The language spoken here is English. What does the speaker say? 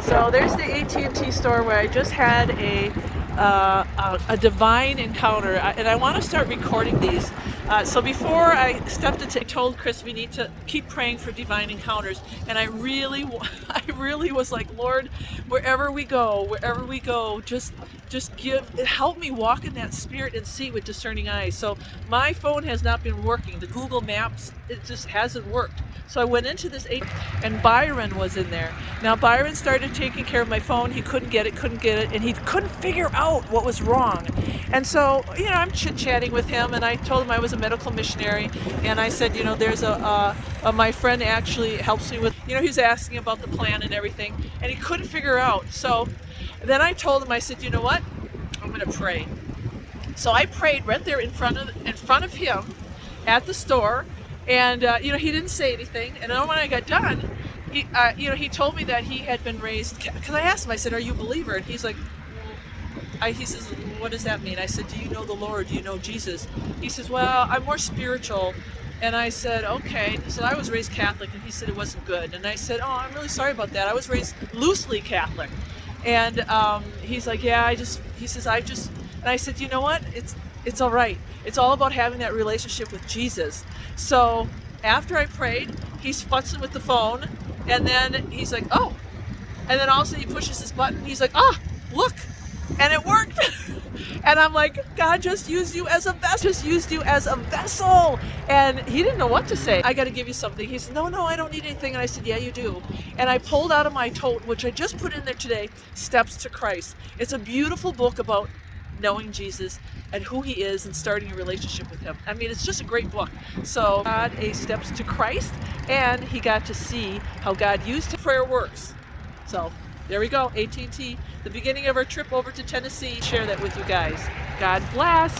So there's the AT&T store where I just had a divine encounter, and I want to start recording these. So before I stepped into, I told Chris we need to keep praying for divine encounters, and I really, I really was like, Lord, wherever we go, just help me walk in that spirit and see with discerning eyes. So my phone has not been working. The Google Maps, it just hasn't worked. So I went into this and Byron was in there. Now Byron started taking care of my phone. He couldn't get it, and he couldn't figure out what was wrong. And so, I'm chit-chatting with him, and I told him I was a medical missionary, and I said, there's my friend actually helps me with, he was asking about the plan and everything, and he couldn't figure out. So then I told him, I said, you know what? I'm going to pray. So I prayed right there in front of him at the store, and he didn't say anything. And then when I got done, he told me that he had been raised. Because I asked him, I said, "Are you a believer?" And he's like, he says, "What does that mean?" I said, "Do you know the Lord? Do you know Jesus?" He says, "Well, I'm more spiritual." And I said, "Okay." He said, "I was raised Catholic," and he said it wasn't good. And I said, "Oh, I'm really sorry about that. I was raised loosely Catholic." And he's like, "Yeah, he says, and I said, "You know what? It's all right. It's all about having that relationship with Jesus." So after I prayed, he's futzing with the phone, and then he's like, "Oh," and then all of a sudden he pushes this button. He's like, "Ah, look," and it worked. And I'm like, God just used you as a vessel. And he didn't know what to say. "I got to give you something." He said, "No, I don't need anything." And I said, "Yeah, you do." And I pulled out of my tote, which I just put in there today, Steps to Christ. It's a beautiful book about knowing Jesus and who he is and starting a relationship with him. I mean, it's just a great book. So God, a Steps to Christ, and he got to see how God used prayer works. So there we go, AT&T, the beginning of our trip over to Tennessee. Share that with you guys. God bless.